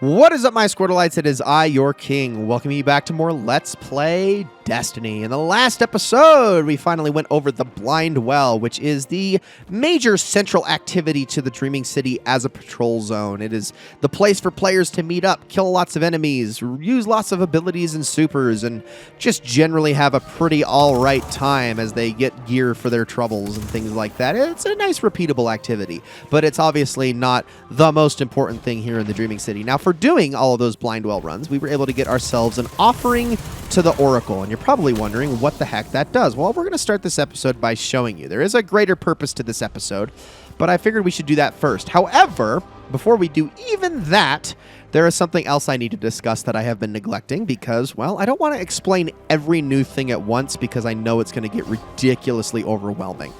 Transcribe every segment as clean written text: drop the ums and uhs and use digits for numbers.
What is up, my Squirtleites? It is I, your king, welcoming you back to more Let's Play Destiny. In the last episode, we finally went over the Blind Well, which is the major central activity to the Dreaming City as a patrol zone. It is the place for players to meet up, kill lots of enemies, use lots of abilities and supers, and just generally have a pretty alright time as they get gear for their troubles and things like that. It's a nice repeatable activity, but it's obviously not the most important thing here in the Dreaming City. Now, for doing all of those Blind Well runs, we were able to get ourselves an offering to the Oracle, and you're probably wondering what the heck that does. Well, we're going to start this episode by showing you. There is a greater purpose to this episode, but I figured we should do that first. However, before we do even that, there is something else I need to discuss that I have been neglecting because, well, I don't want to explain every new thing at once because I know it's going to get ridiculously overwhelming.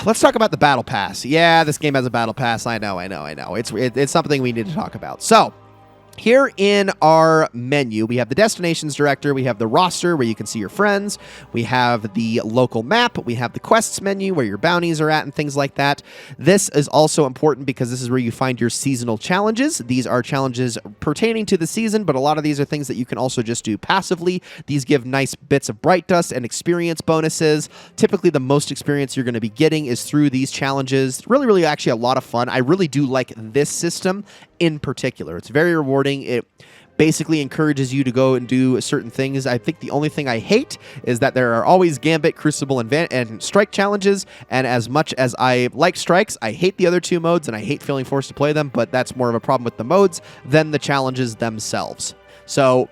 Let's talk about the Battle Pass. Yeah, this game has a Battle Pass. I know. It's something we need to talk about. So, here in our menu, we have the Destinations Director, we have the roster where you can see your friends, we have the local map, we have the quests menu where your bounties are at and things like that. This is also important because this is where you find your seasonal challenges. These are challenges pertaining to the season, but a lot of these are things that you can also just do passively. These give nice bits of bright dust and experience bonuses. Typically, the most experience you're going to be getting is through these challenges. Really actually a lot of fun. I really do like this system in particular. It's very rewarding. It basically encourages you to go and do certain things. I think the only thing I hate is that there are always Gambit, Crucible, and Strike challenges, and as much as I like Strikes, I hate the other two modes, and I hate feeling forced to play them, but that's more of a problem with the modes than the challenges themselves. So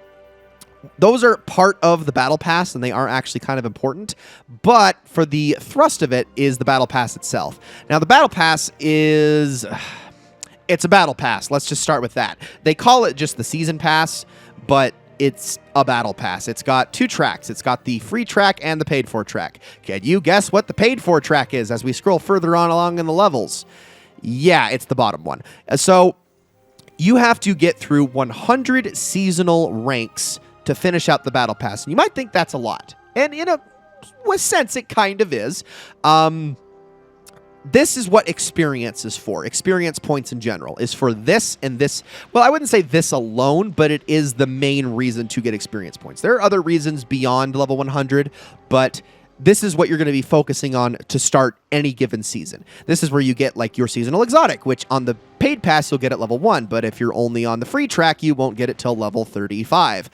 those are part of the Battle Pass, and they are actually kind of important, but for the thrust of it is the Battle Pass itself. Now, the Battle Pass is... It's a Battle Pass. Let's just start with that. They call it just the Season Pass, but it's a Battle Pass. It's got two tracks. It's got the free track and the paid for track. Can you guess what the paid for track is as we scroll further on along in the levels? Yeah, it's the bottom one. So you have to get through 100 seasonal ranks to finish out the Battle Pass. And you might think that's a lot. And in a sense, it kind of is. This is what experience is for. Experience points in general is for this and this. Well, I wouldn't say this alone, but it is the main reason to get experience points. There are other reasons beyond level 100, but this is what you're going to be focusing on to start any given season. This is where you get like your seasonal exotic, which on the paid pass you'll get at level 1, but if you're only on the free track, you won't get it till level 35.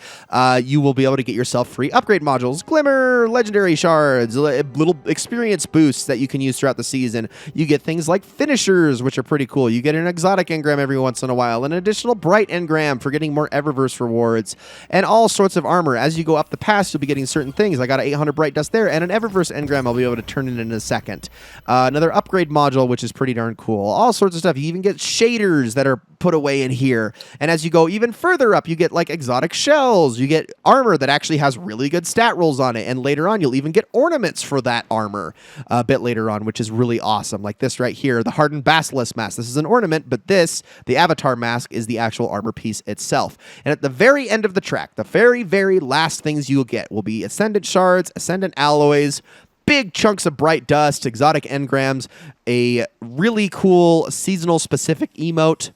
You will be able to get yourself free upgrade modules, glimmer, legendary shards, little experience boosts that you can use throughout the season. You get things like finishers, which are pretty cool. You get an exotic engram every once in a while, an additional bright engram for getting more Eververse rewards, and all sorts of armor. As you go up the pass, you'll be getting certain things. I got an 800 bright dust there, and an Eververse engram I'll be able to turn in a second. Another upgrade module, which is pretty darn cool. All sorts of stuff. You even get shaders that are put away in here. And as you go even further up, you get like exotic shells. You get armor that actually has really good stat rolls on it. And later on, you'll even get ornaments for that armor a bit later on, which is really awesome. Like this right here, the Hardened Basilisk mask. This is an ornament, but this, the avatar mask, is the actual armor piece itself. And at the very end of the track, the very last things you'll get will be Ascendant Shards, Ascendant Alloys, big chunks of bright dust, exotic engrams, a really cool seasonal specific emote,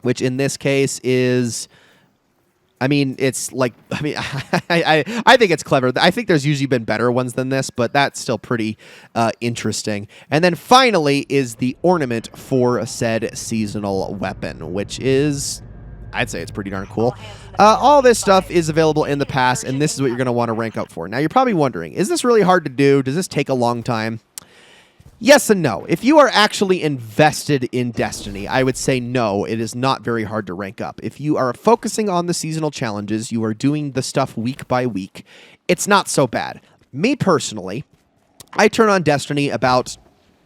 which in this case is, I think it's clever. I think there's usually been better ones than this, but that's still pretty interesting. And then finally is the ornament for said seasonal weapon, which is, I'd say it's pretty darn cool. All this stuff is available in the pass, and this is what you're going to want to rank up for. Now, you're probably wondering, is this really hard to do? Does this take a long time? Yes and no. If you are actually invested in Destiny, I would say no, it is not very hard to rank up. If you are focusing on the seasonal challenges, you are doing the stuff week by week, it's not so bad. Me personally, I turn on Destiny about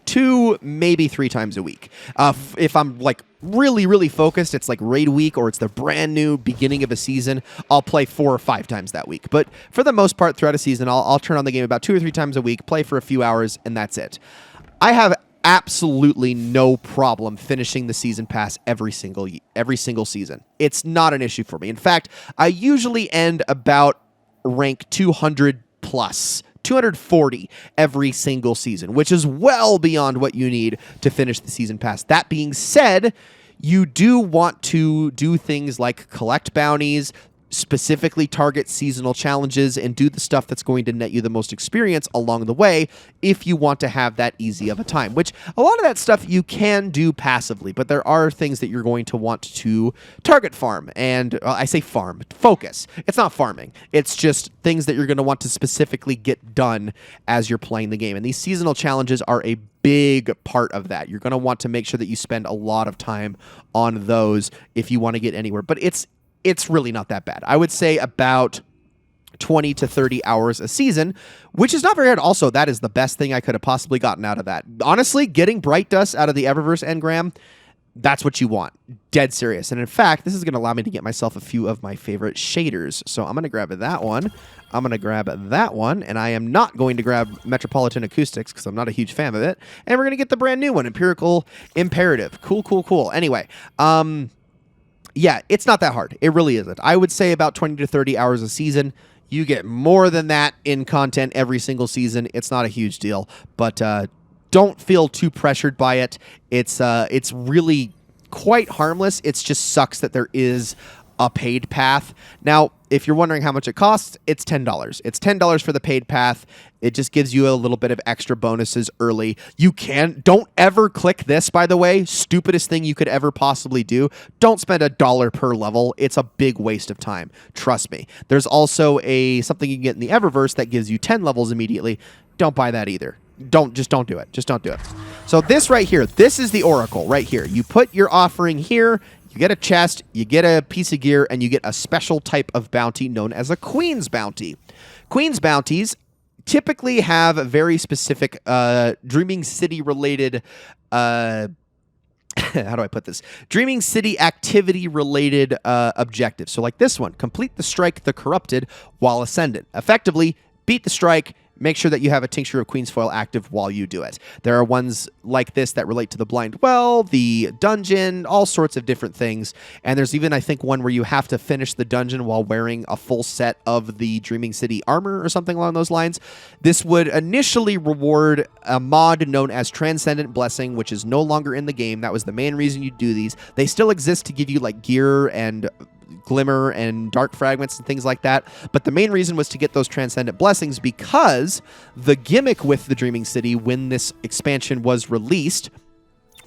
2, maybe 3 times a week. If I'm like really focused, it's like raid week or it's the brand new beginning of a season, I'll play 4 or 5 times that week. But for the most part throughout a season, I'll turn on the game about 2 or 3 times a week, play for a few hours, and that's it. I have absolutely no problem finishing the season pass every single season. It's not an issue for me. In fact, I usually end about rank 200 plus. 240 every single season, which is well beyond what you need to finish the season pass. That being said, you do want to do things like collect bounties, specifically target seasonal challenges, and do the stuff that's going to net you the most experience along the way if you want to have that easy of a time, which a lot of that stuff you can do passively, but there are things that you're going to want to target farm. And I say farm, focus. It's not farming. It's just things that you're going to want to specifically get done as you're playing the game. And these seasonal challenges are a big part of that. You're going to want to make sure that you spend a lot of time on those if you want to get anywhere. But it's really not that bad. I would say about 20 to 30 hours a season, which is not very hard. Also, that is the best thing I could have possibly gotten out of that. Honestly, getting Bright Dust out of the Eververse engram, that's what you want. Dead serious. And in fact, this is going to allow me to get myself a few of my favorite shaders. So I'm going to grab that one. I'm going to grab that one. And I am not going to grab Metropolitan Acoustics because I'm not a huge fan of it. And we're going to get the brand new one, Empirical Imperative. Cool, cool, cool. Anyway, yeah, it's not that hard. It really isn't. I would say about 20 to 30 hours a season. You get more than that in content every single season. It's not a huge deal, but don't feel too pressured by it. It's really quite harmless. It just sucks that there is a paid path. Now, if you're wondering how much it costs, it's $10. It's $10 for the paid path. It just gives you a little bit of extra bonuses early. Don't ever click this, by the way. Stupidest thing you could ever possibly do. Don't spend $1 per level. It's a big waste of time. Trust me. There's also something you can get in the Eververse that gives you 10 levels immediately. Don't buy that either. Just don't do it. Just don't do it. So this right here, this is the Oracle right here. You put your offering here. You get a chest, you get a piece of gear, and you get a special type of bounty known as a Queen's Bounty. Queen's Bounties typically have a very specific Dreaming City-related... how do I put this? Dreaming City activity-related objectives. So like this one, complete the strike the corrupted while ascendant. Effectively, beat the strike. Make sure that you have a Tincture of Queen's Foil active while you do it. There are ones like this that relate to the Blind Well, the dungeon, all sorts of different things. And there's even, I think, one where you have to finish the dungeon while wearing a full set of the Dreaming City armor or something along those lines. This would initially reward a mod known as Transcendent Blessing, which is no longer in the game. That was the main reason you do these. They still exist to give you like gear and glimmer and dark fragments and things like that, but the main reason was to get those transcendent blessings, because the gimmick with the Dreaming City when this expansion was released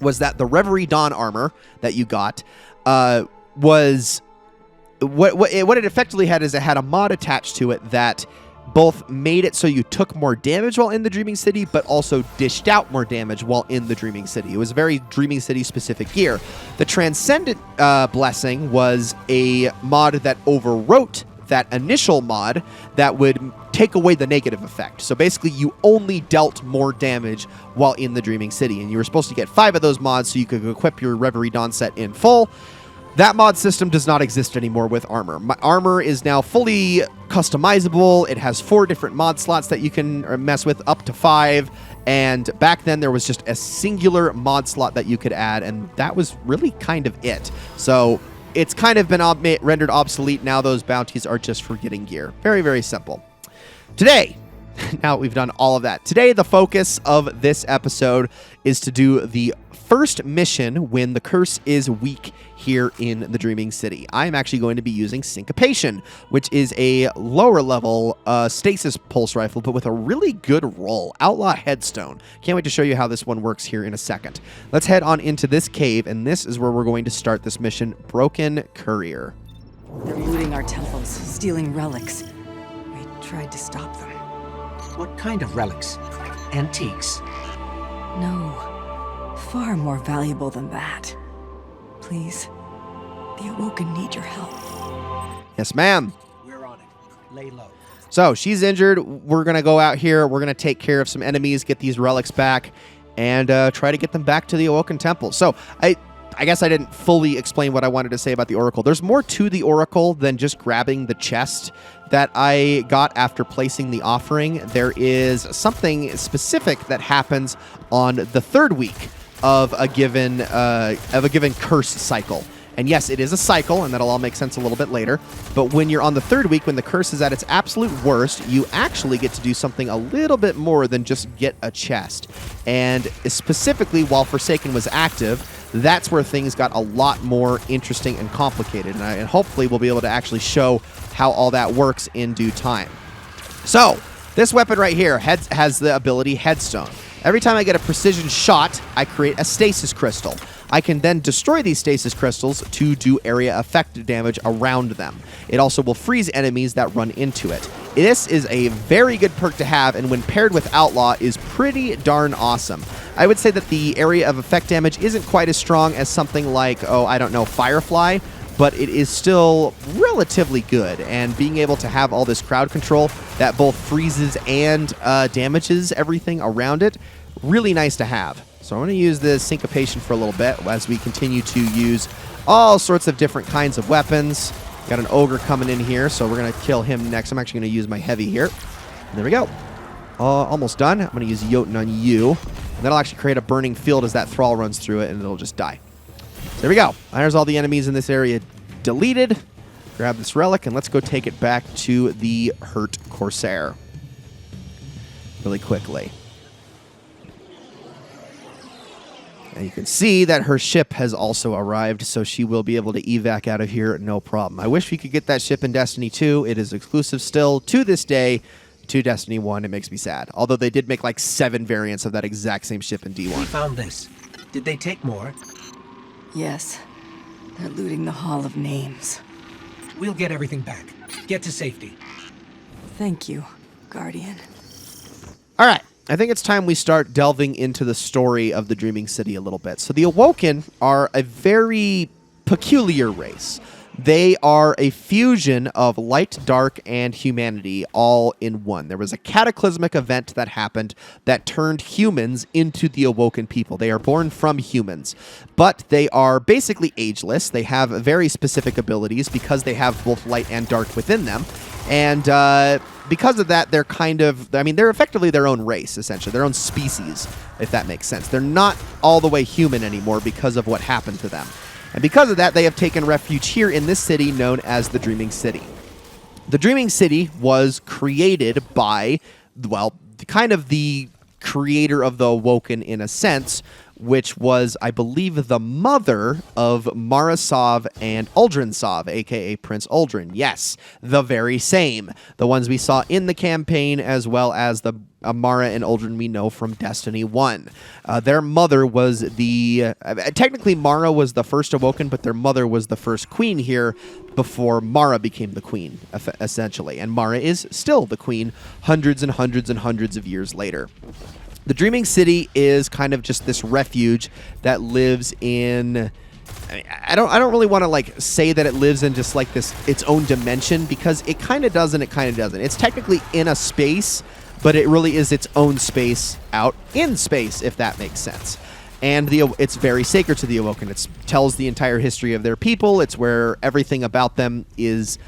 was that the Reverie Dawn armor that you got was what it effectively had is it had a mod attached to it that both made it so you took more damage while in the Dreaming City, but also dished out more damage while in the Dreaming City. It was very Dreaming City specific gear. The Transcendent Blessing was a mod that overwrote that initial mod that would take away the negative effect. So basically, you only dealt more damage while in the Dreaming City, and you were supposed to get 5 of those mods so you could equip your Reverie Dawn set in full. That mod system does not exist anymore with armor. My armor is now fully customizable. It has 4 different mod slots that you can mess with, up to 5. And back then, there was just a singular mod slot that you could add, and that was really kind of it. So it's kind of been rendered obsolete. Now those bounties are just for getting gear. Very, very simple. Today, now that we've done all of that, today the focus of this episode is to do the first mission when the curse is weak here in the Dreaming City. I'm actually going to be using Syncopation, which is a lower level stasis pulse rifle, but with a really good roll. Outlaw Headstone. Can't wait to show you how this one works here in a second. Let's head on into this cave, and this is where we're going to start this mission, Broken Courier. They're looting our temples, stealing relics. We tried to stop them. What kind of relics? Antiques? No. Far more valuable than that. Please. The Awoken need your help. Yes, ma'am. We're on it. Lay low. So, she's injured. We're going to go out here. We're going to take care of some enemies, get these relics back, and try to get them back to the Awoken Temple. So, I guess I didn't fully explain what I wanted to say about the Oracle. There's more to the Oracle than just grabbing the chest that I got after placing the offering. There is something specific that happens on the 3rd week of a given curse cycle. And yes, it is a cycle, and that'll all make sense a little bit later. But when you're on the 3rd week, when the curse is at its absolute worst, you actually get to do something a little bit more than just get a chest. And specifically, while Forsaken was active, that's where things got a lot more interesting and complicated. And hopefully we'll be able to actually show how all that works in due time. So, this weapon right here has the ability Headstone. Every time I get a precision shot, I create a stasis crystal. I can then destroy these stasis crystals to do area effect damage around them. It also will freeze enemies that run into it. This is a very good perk to have, and when paired with Outlaw is pretty darn awesome. I would say that the area of effect damage isn't quite as strong as something like, oh, I don't know, Firefly, but it is still relatively good, and being able to have all this crowd control that both freezes and damages everything around it, really nice to have. So I'm going to use this Syncopation for a little bit as we continue to use all sorts of different kinds of weapons. Got an Ogre coming in here, so we're going to kill him next. I'm actually going to use my Heavy here. And there we go. Almost done. I'm going to use Jotun on you. And that'll actually create a burning field as that Thrall runs through it, and it'll just die. There we go. There's all the enemies in this area deleted. Grab this relic, and let's go take it back to the hurt Corsair really quickly. And you can see that her ship has also arrived, so she will be able to evac out of here no problem. I wish we could get that ship in Destiny 2. It is exclusive still to this day to Destiny 1. It makes me sad. Although they did make like 7 variants of that exact same ship in D1. We found this. Did they take more? Yes. They're looting the Hall of Names. We'll get everything back. Get to safety. Thank you, Guardian. All right. I think it's time we start delving into the story of the Dreaming City a little bit. So the Awoken are a very peculiar race. They are a fusion of light, dark, and humanity all in one. There was a cataclysmic event that happened that turned humans into the Awoken people. They are born from humans, but they are basically ageless. They have very specific abilities because they have both light and dark within them. And because of that, they're they're effectively their own race, essentially, their own species, if that makes sense. They're not all the way human anymore because of what happened to them. And because of that, they have taken refuge here in this city known as the Dreaming City. The Dreaming City was created by, well, kind of the creator of the Awoken in a sense, which was, I believe, the mother of Marasov and Uldrensov, a.k.a. Prince Uldren. Yes, the very same. The ones we saw in the campaign, as well as the Mara and Uldren we know from Destiny 1. Their mother was technically Mara was the first Awoken, but their mother was the first queen here before Mara became the queen, essentially. And Mara is still the queen hundreds and hundreds and hundreds of years later. The Dreaming City is kind of just this refuge that lives in... I don't really want to like say that it lives in just like this its own dimension, because it kind of does and it kind of doesn't. It's technically in a space, but it really is its own space out in space, if that makes sense. And it's very sacred to the Awoken. It tells the entire history of their people. It's where everything about them was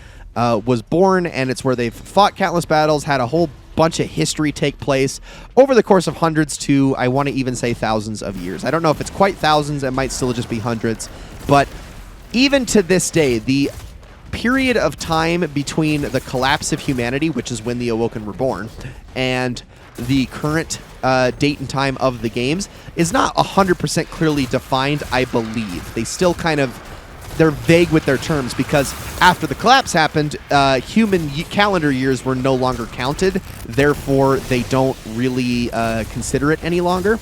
born, and it's where they've fought countless battles, had a whole bunch of history take place over the course of hundreds to, I want to even say, thousands of years. I don't know if it's quite thousands. It might still just be hundreds. But even to this day, the period of time between the collapse of humanity, which is when the Awoken were born, and the current date and time of the games is not 100% clearly defined, I believe. They still they're vague with their terms, because after the collapse happened, human calendar years were no longer counted. Therefore, they don't really consider it any longer.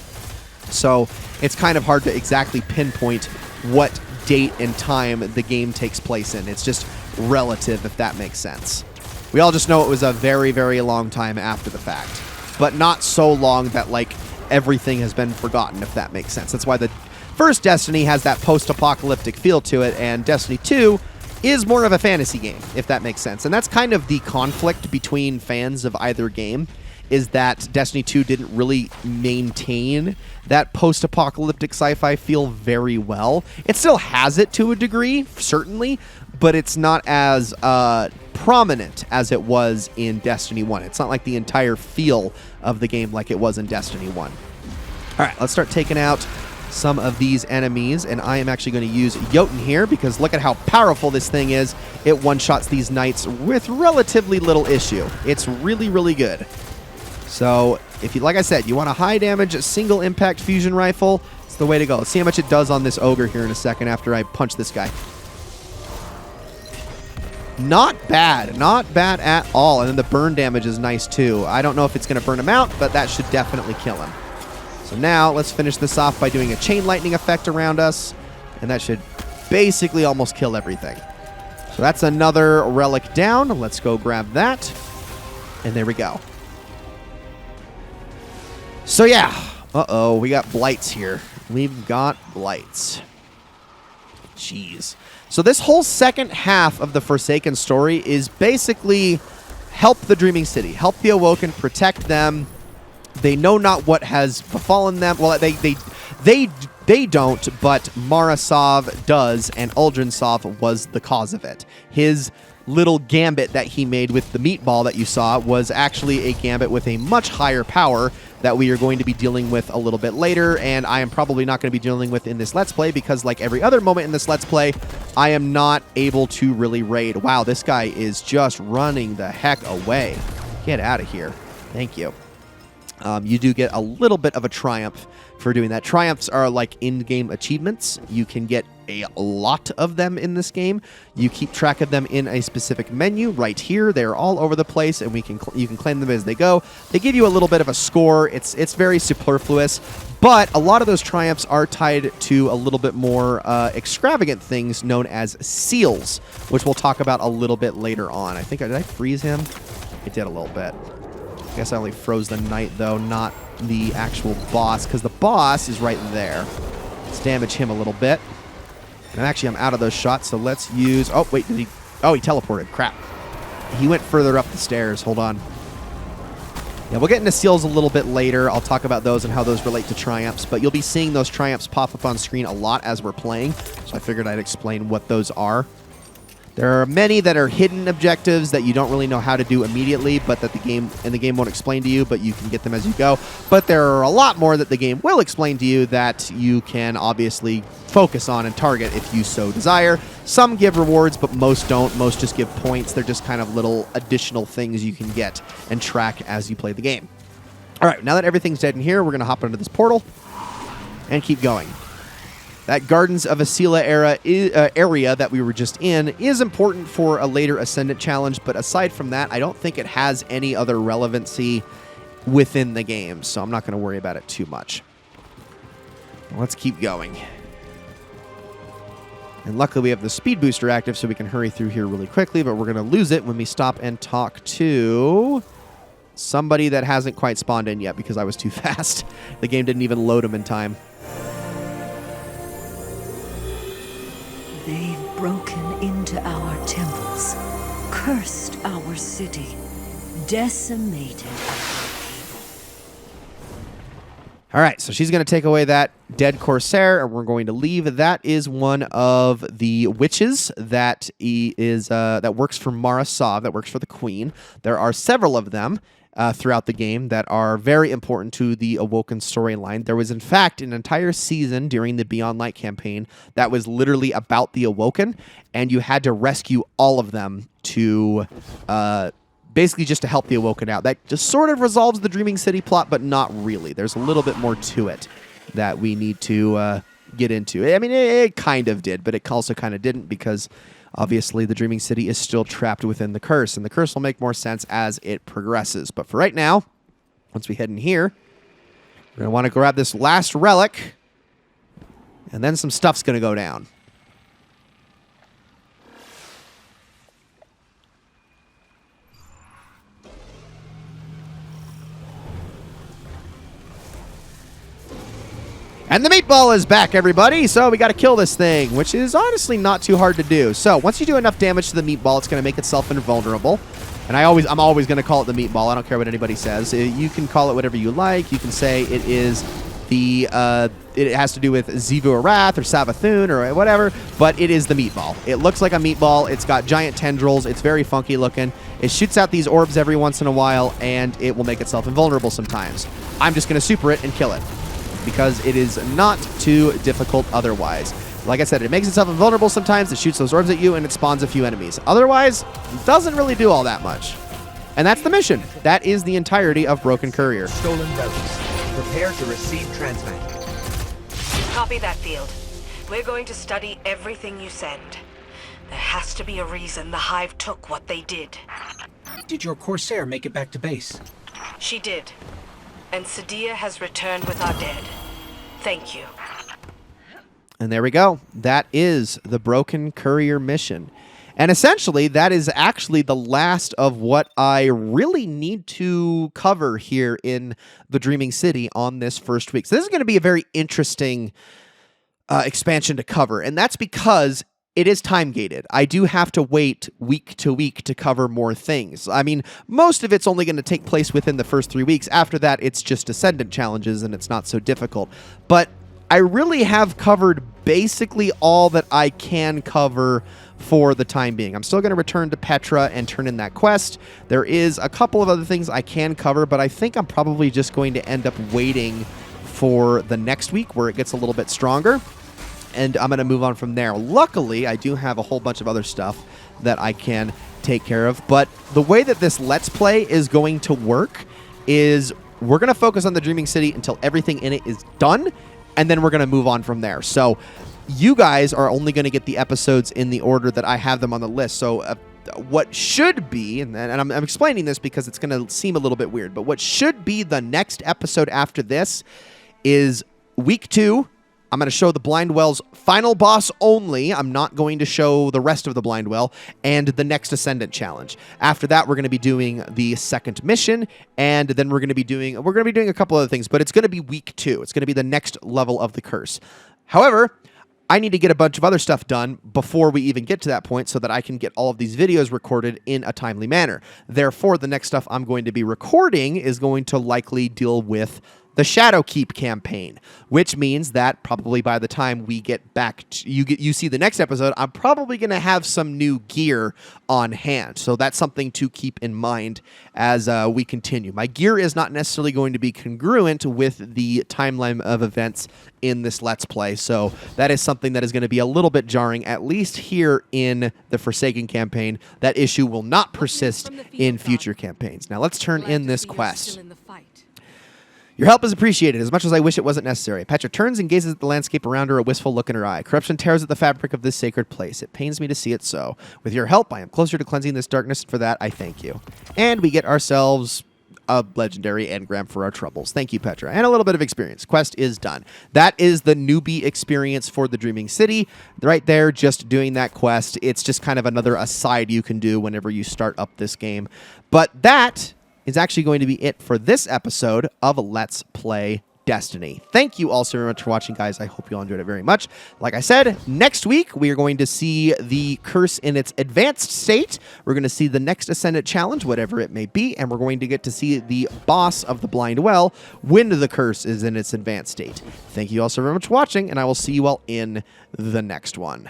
So it's kind of hard to exactly pinpoint what date and time the game takes place in. It's just relative, if that makes sense. We all just know it was a very, very long time after the fact, but not so long that like everything has been forgotten, if that makes sense. That's why the first Destiny has that post-apocalyptic feel to it, and Destiny 2 is more of a fantasy game, if that makes sense. And that's kind of the conflict between fans of either game, is that Destiny 2 didn't really maintain that post-apocalyptic sci-fi feel very well. It still has it to a degree, certainly, but it's not as prominent as it was in Destiny 1. It's not like the entire feel of the game like it was in Destiny 1. All right, let's start taking out some of these enemies, and I am actually going to use Jotun here, because look at how powerful this thing is. It one-shots these knights with relatively little issue. It's really, really good. So, if you, like I said, you want a high damage single impact fusion rifle, it's the way to go. Let's see how much it does on this ogre here in a second after I punch this guy. Not bad. Not bad at all. And then the burn damage is nice too. I don't know if it's going to burn him out, but that should definitely kill him. So now let's finish this off by doing a chain lightning effect around us. And that should basically almost kill everything. So that's another relic down. Let's go grab that. And there we go. So yeah. Uh-oh, we got blights here. We've got blights. Jeez. So this whole second half of the Forsaken story is basically help the Dreaming City. Help the Awoken, protect them. They know not what has befallen them. Well, they don't, but Marasov does, and Uldrensov was the cause of it. His little gambit that he made with the meatball that you saw was actually a gambit with a much higher power that we are going to be dealing with a little bit later, and I am probably not going to be dealing with in this Let's Play because, like every other moment in this Let's Play, I am not able to really raid. Wow, this guy is just running the heck away. Get out of here. Thank you. You do get a little bit of a triumph for doing that. Triumphs are like in-game achievements. You can get a lot of them in this game. You keep track of them in a specific menu right here. They're all over the place, and you can claim them as they go. They give you a little bit of a score. It's very superfluous, but a lot of those triumphs are tied to a little bit more extravagant things known as seals, which we'll talk about a little bit later on. I think, did I freeze him? I did a little bit. I guess I only froze the knight, though, not the actual boss, because the boss is right there. Let's damage him a little bit. And actually, I'm out of those shots, so let's use... Oh, wait, did he... Oh, he teleported. Crap. He went further up the stairs. Hold on. Yeah, we'll get into seals a little bit later. I'll talk about those and how those relate to triumphs, but you'll be seeing those triumphs pop up on screen a lot as we're playing, so I figured I'd explain what those are. There are many that are hidden objectives that you don't really know how to do immediately, but that the game won't explain to you, but you can get them as you go. But there are a lot more that the game will explain to you that you can obviously focus on and target if you so desire. Some give rewards, but most don't. Most just give points. They're just kind of little additional things you can get and track as you play the game. All right, now that everything's dead in here, we're going to hop into this portal and keep going. That Gardens of Asila area that we were just in is important for a later Ascendant challenge, but aside from that, I don't think it has any other relevancy within the game, so I'm not going to worry about it too much. Let's keep going. And luckily we have the speed booster active, so we can hurry through here really quickly, but we're going to lose it when we stop and talk to somebody that hasn't quite spawned in yet because I was too fast. The game didn't even load them in time. They've broken into our temples, cursed our city, decimated our people. All right, so she's going to take away that dead Corsair, and we're going to leave. That is one of the witches that that works for Marasov, that works for the Queen. There are several of them throughout the game that are very important to the Awoken storyline. There was, in fact, an entire season during the Beyond Light campaign that was literally about the Awoken, and you had to rescue all of them to basically just to help the Awoken out. That just sort of resolves the Dreaming City plot, but not really. There's a little bit more to it that we need to get into. I mean, it kind of did, but it also kind of didn't because obviously the Dreaming City is still trapped within the curse, and the curse will make more sense as it progresses. But for right now, once we head in here, we're going to want to grab this last relic, and then some stuff's going to go down. And the meatball is back, everybody. So we got to kill this thing, which is honestly not too hard to do. So once you do enough damage to the meatball, it's going to make itself invulnerable. And I'm always going to call it the meatball. I don't care what anybody says. You can call it whatever you like. You can say it is the it has to do with Xivu Arath or Savathun or whatever, but it is the meatball. It looks like a meatball. It's got giant tendrils. It's very funky looking. It shoots out these orbs every once in a while, and it will make itself invulnerable sometimes. I'm just going to super it and kill it, because it is not too difficult otherwise. Like I said, it makes itself invulnerable sometimes, it shoots those orbs at you, and it spawns a few enemies. Otherwise, it doesn't really do all that much. And that's the mission. That is the entirety of Broken Courier. Stolen relics. Prepare to receive transmat. Copy that, Field. We're going to study everything you send. There has to be a reason the Hive took what they did. Did your Corsair make it back to base? She did. And Sadia has returned with our dead. Thank you. And there we go. That is the Broken Courier mission. And essentially, that is actually the last of what I really need to cover here in the Dreaming City on this first week. So this is going to be a very interesting expansion to cover. And that's because it is time-gated. I do have to wait week to week to cover more things. I mean, most of it's only going to take place within the first 3 weeks. After that, it's just Ascendant challenges, and it's not so difficult. But I really have covered basically all that I can cover for the time being. I'm still going to return to Petra and turn in that quest. There is a couple of other things I can cover, but I think I'm probably just going to end up waiting for the next week where it gets a little bit stronger. And I'm going to move on from there. Luckily, I do have a whole bunch of other stuff that I can take care of. But the way that this Let's Play is going to work is we're going to focus on the Dreaming City until everything in it is done, and then we're going to move on from there. So you guys are only going to get the episodes in the order that I have them on the list. So what should be, and I'm explaining this because it's going to seem a little bit weird, but what should be the next episode after this is week 2. I'm going to show the Blind Well's final boss only. I'm not going to show the rest of the Blind Well, and the next Ascendant challenge. After that, we're going to be doing the second mission, and then we're going to be doing a couple other things, but it's going to be week 2. It's going to be the next level of the curse. However, I need to get a bunch of other stuff done before we even get to that point so that I can get all of these videos recorded in a timely manner. Therefore, the next stuff I'm going to be recording is going to likely deal with the Shadowkeep campaign, which means that probably by the time we get back to, you see the next episode, I'm probably going to have some new gear on hand. So that's something to keep in mind as we continue. My gear is not necessarily going to be congruent with the timeline of events in this Let's Play. So that is something that is going to be a little bit jarring, at least here in the Forsaken campaign. That issue will not persist in future campaigns. Now let's turn in this quest. Your help is appreciated, as much as I wish it wasn't necessary. Petra turns and gazes at the landscape around her, a wistful look in her eye. Corruption tears at the fabric of this sacred place. It pains me to see it so. With your help, I am closer to cleansing this darkness, and for that, I thank you. And we get ourselves a legendary engram for our troubles. Thank you, Petra. And a little bit of experience. Quest is done. That is the newbie experience for the Dreaming City. Right there, just doing that quest. It's just kind of another aside you can do whenever you start up this game. But that is actually going to be it for this episode of Let's Play Destiny. Thank you all so very much for watching, guys. I hope you all enjoyed it very much. Like I said, next week we are going to see the curse in its advanced state. We're going to see the next Ascendant challenge, whatever it may be, and we're going to get to see the boss of the Blind Well when the curse is in its advanced state. Thank you all so very much for watching, and I will see you all in the next one.